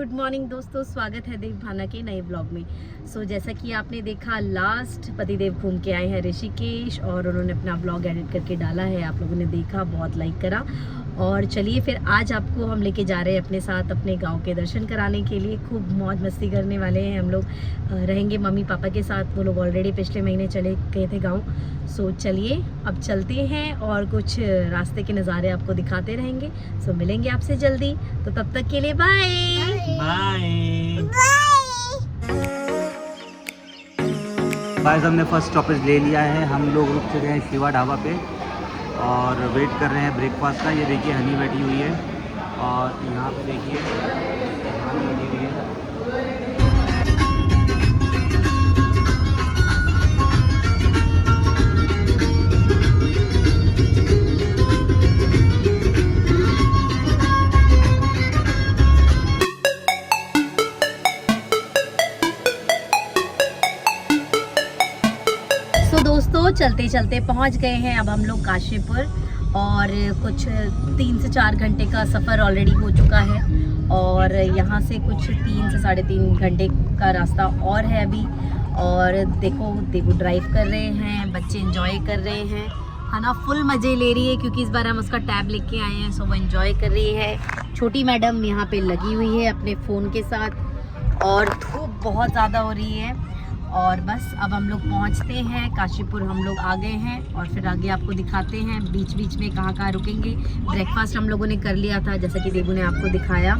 Good morning दोस्तों, स्वागत है देव भाना के नए ब्लॉग में। जैसा कि आपने देखा लास्ट पतिदेव घूम के आए हैं ऋषिकेश और उन्होंने अपना ब्लॉग एडिट करके डाला है, आप लोगों ने देखा, बहुत लाइक करा। और चलिए फिर आज आपको हम लेके जा रहे हैं अपने साथ अपने गांव के दर्शन कराने के लिए। खूब मौज मस्ती करने वाले हैं हम लोग, रहेंगे मम्मी पापा के साथ। वो लोग ऑलरेडी पिछले महीने चले गए थे गाँव। चलिए अब चलते हैं और कुछ रास्ते के नज़ारे आपको दिखाते रहेंगे। मिलेंगे आपसे जल्दी, तो तब तक के लिए बाय बाय। हमने फर्स्ट स्टॉपेज ले लिया है। हम लोग रुक चुके हैं शिवा ढाबा पे और वेट कर रहे हैं ब्रेकफास्ट का। ये देखिए हनी बैठी हुई है और यहाँ पे देखिए हनी बैठी हुई है। दोस्तों चलते चलते पहुंच गए हैं अब हम लोग काशीपुर और कुछ 3 से 4 घंटे का सफ़र ऑलरेडी हो चुका है और यहाँ से कुछ 3 से 3.5 घंटे का रास्ता और है अभी। और देखो ड्राइव कर रहे हैं, बच्चे एंजॉय कर रहे हैं, है ना, फुल मज़े ले रही है क्योंकि इस बार हम उसका टैब लेके आए हैं। वो एंजॉय कर रही है। छोटी मैडम यहाँ पे लगी हुई है अपने फ़ोन के साथ और धूप बहुत ज़्यादा हो रही है। और बस अब हम लोग पहुंचते हैं काशीपुर, हम लोग आ गए हैं और फिर आगे आपको दिखाते हैं बीच बीच में कहाँ रुकेंगे। ब्रेकफास्ट हम लोगों ने कर लिया था जैसा कि देबू ने आपको दिखाया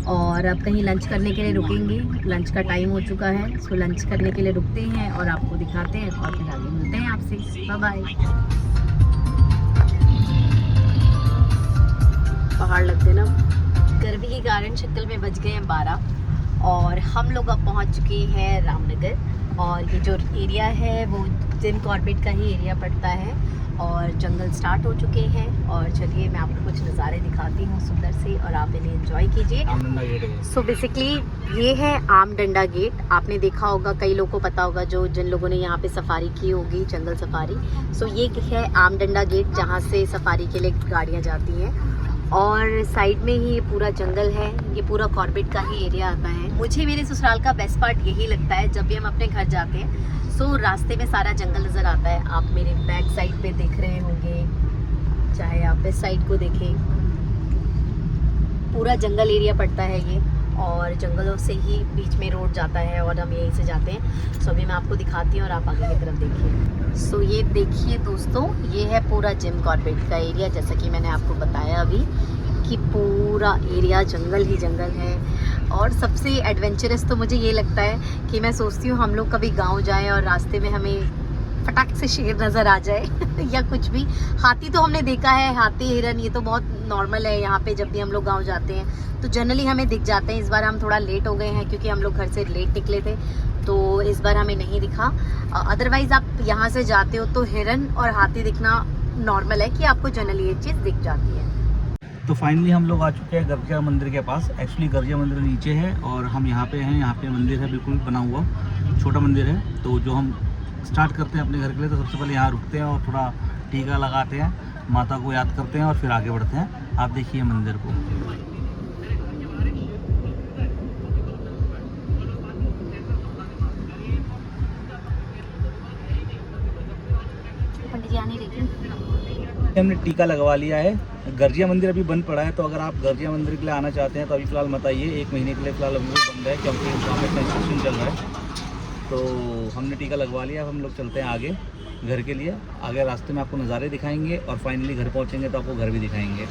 और अब कहीं लंच करने के लिए रुकेंगे। लंच का टाइम हो चुका है, लंच करने के लिए रुकते हैं और आपको दिखाते हैं और फिर आगे मिलते हैं आपसे। Bye bye. पहाड़ लगते ना, गर्मी के कारण शक्ल में बज गए हैं 12 और हम लोग अब पहुँच चुके हैं रामनगर। और ये जो एरिया है वो जिम कॉर्बेट का ही एरिया पड़ता है और जंगल स्टार्ट हो चुके हैं। और चलिए मैं आपको कुछ नज़ारे दिखाती हूँ सुंदर से और आप इन्हें एंजॉय कीजिए। बेसिकली ये है आम डंडा गेट। आपने देखा होगा, कई लोगों को पता होगा जो जिन लोगों ने यहाँ पे सफारी की होगी, जंगल सफारी। ये है आम डंडा गेट जहाँ से सफारी के लिए गाड़ियाँ जाती हैं और साइड में ही पूरा जंगल है। ये पूरा कॉर्बेट का ही एरिया आता है। मुझे मेरे ससुराल का बेस्ट पार्ट यही लगता है, जब भी हम अपने घर जाते हैं रास्ते में सारा जंगल नज़र आता है। आप मेरे बैक साइड पे देख रहे होंगे, चाहे आप इस साइड को देखें, पूरा जंगल एरिया पड़ता है ये और जंगलों से ही बीच में रोड जाता है और हम यहीं से जाते हैं। अभी मैं आपको दिखाती हूँ और आप आगे की तरफ देखिए। ये देखिए दोस्तों, ये है पूरा जिम कॉर्बेट का एरिया। जैसा कि मैंने आपको बताया अभी कि पूरा एरिया जंगल ही जंगल है। और सबसे एडवेंचरस तो मुझे ये लगता है कि मैं सोचती हूँ हम लोग कभी गाँव जाएँ और रास्ते में हमें फटाक से शेर नज़र आ जाए या कुछ भी। हाथी तो हमने देखा है, हाथी हिरन ये तो बहुत नॉर्मल है यहाँ पे। जब भी हम लोग गांव जाते हैं तो जनरली हमें दिख जाते हैं। इस बार हम थोड़ा लेट हो गए हैं क्योंकि हम लोग घर से लेट निकले थे, तो इस बार हमें नहीं दिखा। अदरवाइज़ आप यहाँ से जाते हो तो हिरन और हाथी दिखना नॉर्मल है कि आपको जनरली ये चीज़ दिख जाती है। तो फाइनली हम लोग आ चुके हैं गर्जिया मंदिर के पास। एक्चुअली गर्जिया मंदिर नीचे है और हम यहाँ पे हैं। यहाँ पे मंदिर है, बिल्कुल बना हुआ छोटा मंदिर है। तो जो हम स्टार्ट करते हैं अपने घर के लिए तो सबसे पहले यहाँ रुकते हैं और थोड़ा टीका लगाते हैं, माता को याद करते हैं और फिर आगे बढ़ते हैं। आप देखिए मंदिर को। हमने टीका लगवा लिया है। गर्जिया मंदिर अभी बंद पड़ा है, तो अगर आप गर्जिया मंदिर के लिए आना चाहते हैं तो अभी फ़िलहाल मत आइए। 1 महीने के लिए फ़िलहाल अभी बंद है क्योंकि वहाँ पे कंस्ट्रक्शन चल रहा है। तो हमने टीका लगवा लिया। अब हम लोग चलते हैं आगे घर के लिए। आगे रास्ते में आपको नज़ारे दिखाएंगे और फाइनली घर पहुँचेंगे तो आपको घर भी दिखाएंगे।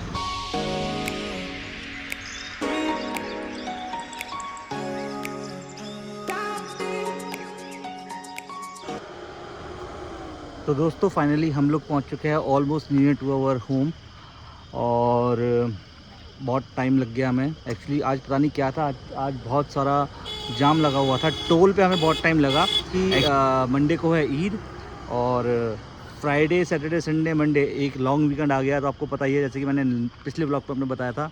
तो दोस्तों फाइनली हम लोग पहुंच चुके हैं almost near to our home और बहुत टाइम लग गया हमें। एक्चुअली आज पता नहीं क्या था, आज बहुत सारा जाम लगा हुआ था। टोल पे हमें बहुत टाइम लगा कि मंडे को है ईद और फ्राइडे सैटरडे संडे मंडे एक लॉन्ग वीकेंड आ गया। तो आपको पता ही है, जैसे कि मैंने पिछले ब्लॉग पर अपने बताया था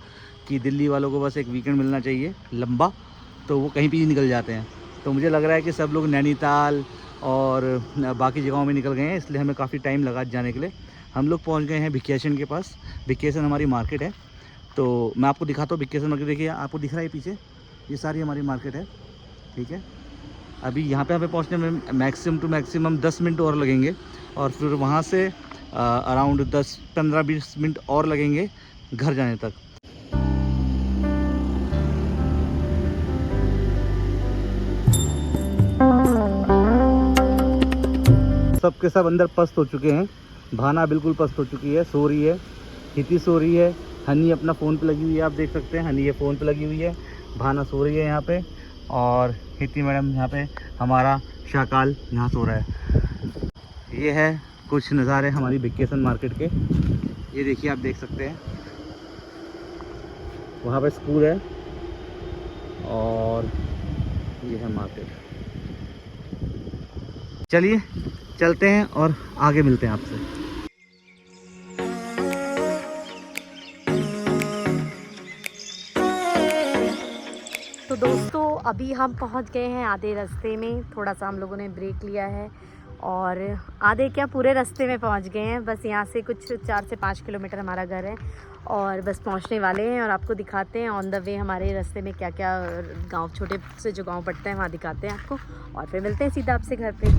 कि दिल्ली वालों को बस एक वीकेंड मिलना चाहिए लंबा, तो वो कहीं भी निकल जाते हैं। तो मुझे लग रहा है कि सब लोग नैनीताल और बाकी जगहों में निकल गए हैं, इसलिए हमें काफ़ी टाइम लगा जाने के लिए। हम लोग पहुंच गए हैं भिकेशन के पास। भिकेशन हमारी मार्केट है, तो मैं आपको दिखाता हूँ भिकेशन मार्केट। देखिए आपको दिख रहा है पीछे, ये सारी हमारी मार्केट है, ठीक है। अभी यहाँ पे हमें पहुँचने में मैक्सिमम टू मैक्सिमम 10 मिनट और लगेंगे, और फिर वहाँ से अराउंड 10-15-20 मिनट और लगेंगे घर जाने तक। सबके सब अंदर पस्त हो चुके हैं। भाना बिल्कुल पस्त हो चुकी है, सो रही है। हिती सो रही है। हनी अपना फ़ोन पे लगी हुई है, आप देख सकते हैं हनी ये फ़ोन पे लगी हुई है। भाना सो रही है यहाँ पे, और हिती मैडम यहाँ पे, हमारा शाकाल यहाँ सो रहा है। ये है कुछ नज़ारे हमारी वेकेशन मार्केट के। ये देखिए, आप देख सकते हैं वहाँ पे स्कूल है, और ये है मार्केट। चलिए चलते हैं और आगे मिलते हैं आपसे। तो दोस्तों अभी हम पहुंच गए हैं आधे रास्ते में। थोड़ा सा हम लोगों ने ब्रेक लिया है, और आधे क्या पूरे रास्ते में पहुंच गए हैं। बस यहाँ से कुछ 4 से 5 किलोमीटर हमारा घर है, और बस पहुंचने वाले हैं। और आपको दिखाते हैं ऑन द वे हमारे रास्ते में क्या क्या गांव, छोटे से जो गांव पड़ते हैं वहाँ दिखाते हैं आपको, और फिर मिलते हैं सीधा आपसे घर पे।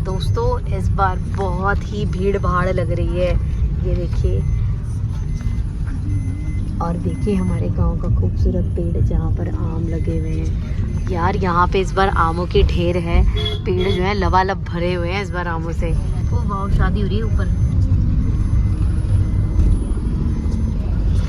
दोस्तों इस बार बहुत ही भीड़ भाड़ लग रही है, ये देखिए। और देखिए हमारे गांव का खूबसूरत पेड़ जहाँ पर आम लगे हुए हैं। यार यहाँ पे इस बार आमों के ढेर है, पेड़ जो है लबालब भरे हुए हैं इस बार आमों से। वो वाह, शादी हो रही है ऊपर।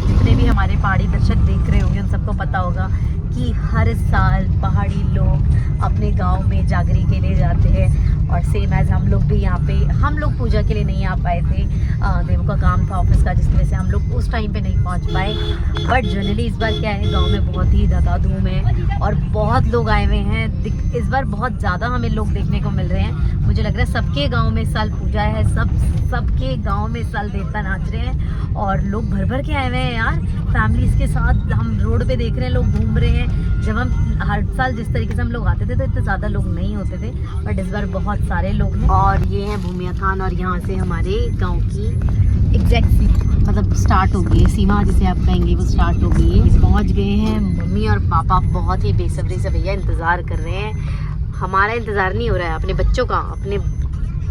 जितने भी हमारे पहाड़ी दर्शक देख रहे होंगे उन सबको पता होगा कि हर साल पहाड़ी लोग अपने गांव में जागरी के लिए जाते हैं, और सेम एज हम लोग भी यहाँ पे, हम लोग पूजा के लिए नहीं आ पाए थे, देवों का काम था ऑफिस का, जिसकी वजह से हम लोग उस टाइम पे नहीं पहुँच पाए। बट जनरली इस बार क्या है, गांव में बहुत ही धूम है, और बहुत लोग आए हुए हैं। इस बार बहुत ज़्यादा हमें लोग देखने को मिल रहे हैं। मुझे लग रहा है सबके गाँव में साल पूजा है, सबके गाँव में साल देवता नाच रहे हैं, और लोग भर भर के आए हुए हैं यार, फैमिलीज़ के साथ। हम रोड पे देख रहे हैं लोग घूम रहे हैं। जब हम हर साल जिस तरीके से हम लोग आते थे तो इतने ज़्यादा लोग नहीं होते थे, बट इस बार बहुत सारे लोग हैं। और ये है भूमिया थान, और यहाँ से हमारे गांव की एग्जैक्ट मतलब स्टार्ट हो गई है, सीमा जिसे आप कहेंगे वो स्टार्ट हो गई है। पहुँच गए हैं। मम्मी और पापा बहुत ही बेसब्री से भैया इंतज़ार कर रहे हैं। हमारा इंतज़ार नहीं हो रहा है, अपने बच्चों का, अपने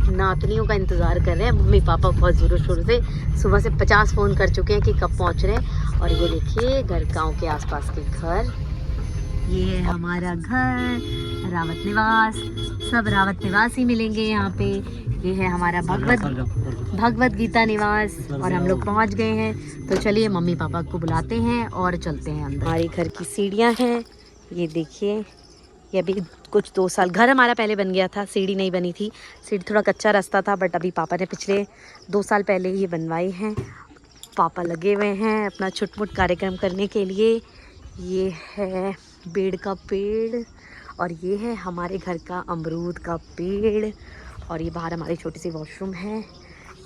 नातनियों का इंतज़ार कर रहे हैं। मम्मी पापा बहुत ज़ोरों शोरों से सुबह से 50 फ़ोन कर चुके हैं कि कब पहुँच रहे हैं। और ये देखिए घर, गांव के आसपास के घर, ये है हमारा घर रावत निवास। सब रावत निवास ही मिलेंगे यहाँ पे। ये है हमारा भगवत गीता निवास, और हम लोग पहुँच गए हैं। तो चलिए मम्मी पापा को बुलाते हैं और चलते हैं अंदर। हमारी घर की सीढ़ियाँ हैं, ये देखिए। ये अभी कुछ 2 साल, घर हमारा पहले बन गया था, सीढ़ी नहीं बनी थी। सीढ़ी थोड़ा कच्चा रास्ता था, बट अभी पापा ने पिछले 2 साल पहले ही बनवाई हैं। पापा लगे हुए हैं अपना छुटमुट कार्यक्रम करने के लिए। ये है बेड़ का पेड़, और ये है हमारे घर का अमरूद का पेड़, और ये बाहर हमारी छोटी सी वॉशरूम है।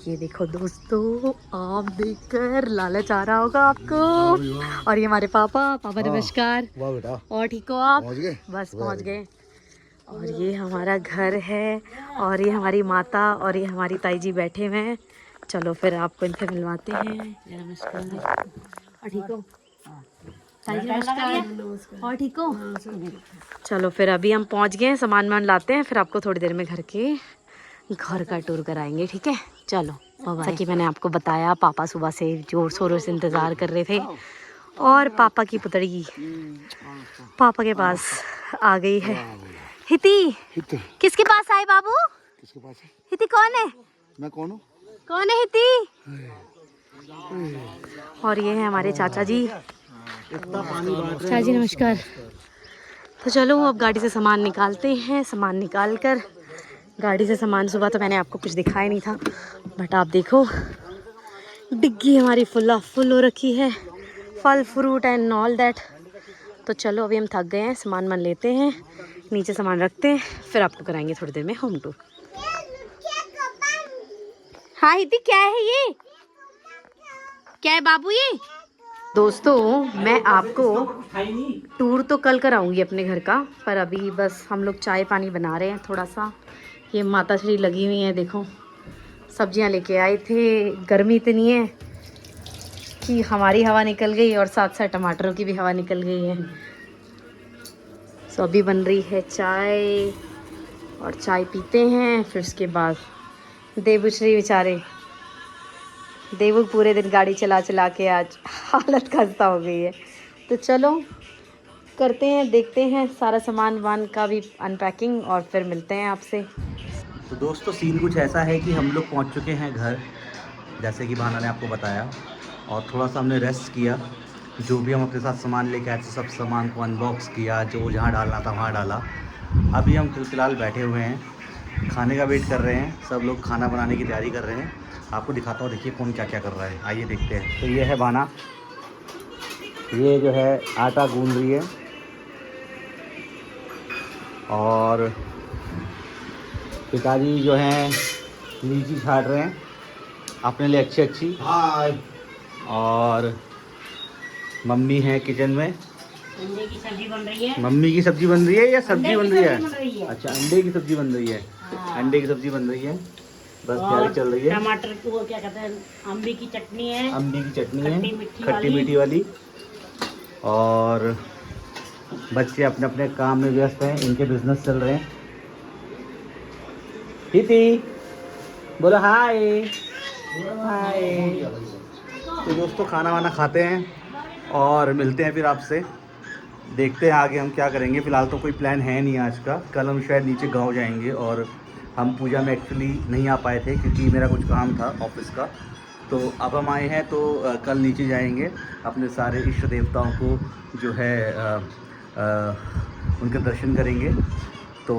ये देखो दोस्तों, आम देखकर लालच आ रहा होगा आपको। और ये हमारे पापा नमस्कार। वाह बेटा, और ठीक हो आप? पहुंच गए? बस पहुंच गए। और ये हमारा घर है, और ये हमारी माता और ये हमारी ताई जी बैठे हुए हैं। चलो फिर आपको इनसे मिलवाते हैं। नमस्कार। और ठीक हो ताई जी? नमस्कार। और ठीक हो? चलो फिर अभी हम पहुंच गए हैं, सामान वामान लाते हैं, फिर आपको थोड़ी देर में घर का टूर कराएंगे, ठीक है? चलो जैसा कि मैंने आपको बताया, पापा सुबह से जोर शोरों से इंतज़ार कर रहे थे, और पापा की पुतड़ी पापा के पास आ गई है। हिती किसके पास आए बाबू? किसके पास है? हिती कौन है? मैं कौन हूँ? कौन है हिती? और ये है हमारे चाचा जी। चाचा जी नमस्कार। तो चलो अब गाड़ी से सामान निकालते हैं। सामान निकाल कर गाड़ी से सामान, सुबह तो मैंने आपको कुछ दिखाया नहीं था, बट आप देखो डिग्गी हमारी फुल हो रखी है, फल फ्रूट एंड ऑल दैट। तो चलो अभी हम थक गए हैं, सामान मन लेते हैं, नीचे सामान रखते हैं, फिर आपको कराएंगे थोड़ी देर में होम टूर। हाँ हिती, क्या है ये? क्या है बाबू ये? दोस्तों मैं आपको टूर तो कल कराऊंगी अपने घर का, पर अभी बस हम लोग चाय पानी बना रहे हैं थोड़ा सा। ये माता श्री लगी हुई है, देखो सब्जियां लेके आए थे। गर्मी इतनी है कि हमारी हवा निकल गई, और साथ साथ टमाटरों की भी हवा निकल गई है। तो अभी बन रही है चाय और चाय पीते हैं, फिर उसके बाद देवश्री बेचारे देवु पूरे दिन गाड़ी चला चला के आज हालत खस्ता हो गई है। तो चलो करते हैं, देखते हैं सारा सामान वान का भी अनपैकिंग और फिर मिलते हैं आपसे। तो दोस्तों सीन कुछ ऐसा है कि हम लोग पहुंच चुके हैं घर, जैसे कि भाना ने आपको बताया, और थोड़ा सा हमने रेस्ट किया। जो भी हम अपने साथ सामान लेके आए थे सब सामान को अनबॉक्स किया, जो जहाँ डालना था वहाँ डाला। अभी हम फ़िलहाल बैठे हुए हैं, खाने का वेट कर रहे हैं, सब लोग खाना बनाने की तैयारी कर रहे हैं। आपको दिखाता हूँ, देखिए कौन क्या क्या कर रहा है, आइए देखते हैं। तो ये है भाना, ये जो है आटा गूंद रही है, और पिताजी जो हैं लीची छाट रहे हैं अपने लिए अच्छी अच्छी। और मम्मी है किचन में, अंडे की सब्जी बन रही है। मम्मी की सब्जी बन रही है या सब्जी बन रही है? अच्छा, अंडे की सब्जी बन रही है। हाँ। अंडे की सब्जी बन रही है, बस तैयारी चल रही है। टमाटर की वो क्या कहते हैं, अम्बी की चटनी है। अम्बी की चटनी है, मीठी खट्टी मीठी वाली। और बच्चे अपने अपने काम में व्यस्त हैं, इनके बिजनेस चल रहे हैं। हिती बोलो हाय हाय। तो दोस्तों खाना वाना खाते हैं और मिलते हैं फिर आपसे, देखते हैं आगे हम क्या करेंगे। फ़िलहाल तो कोई प्लान है नहीं आज का, कल हम शायद नीचे गांव जाएंगे, और हम पूजा में एक्चुअली नहीं आ पाए थे क्योंकि मेरा कुछ काम था ऑफिस का। तो अब हम आए हैं तो कल नीचे जाएंगे, अपने सारे इष्ट देवताओं को जो है उनके दर्शन करेंगे। तो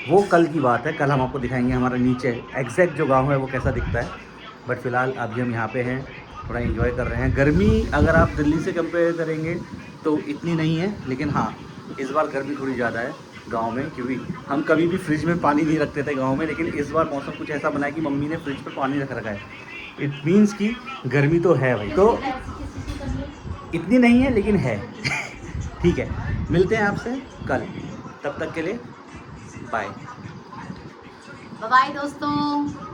वो कल की बात है, कल हम आपको दिखाएंगे हमारा नीचे एग्जैक्ट जो गांव है वो कैसा दिखता है। बट फ़िलहाल अभी हम यहाँ पे हैं, थोड़ा एंजॉय कर रहे हैं। गर्मी अगर आप दिल्ली से कंपेयर करेंगे तो इतनी नहीं है, लेकिन हाँ इस बार गर्मी थोड़ी ज़्यादा है गांव में, क्योंकि हम कभी भी फ्रिज में पानी नहीं रखते थे गांव में, लेकिन इस बार मौसम कुछ ऐसा बना है कि मम्मी ने फ्रिज पर पानी रख रखा है। इट मीन्स कि गर्मी तो है भाई, तो इतनी नहीं है लेकिन है। ठीक है, मिलते हैं आपसे कल, तब तक के लिए बाय बाय दोस्तों।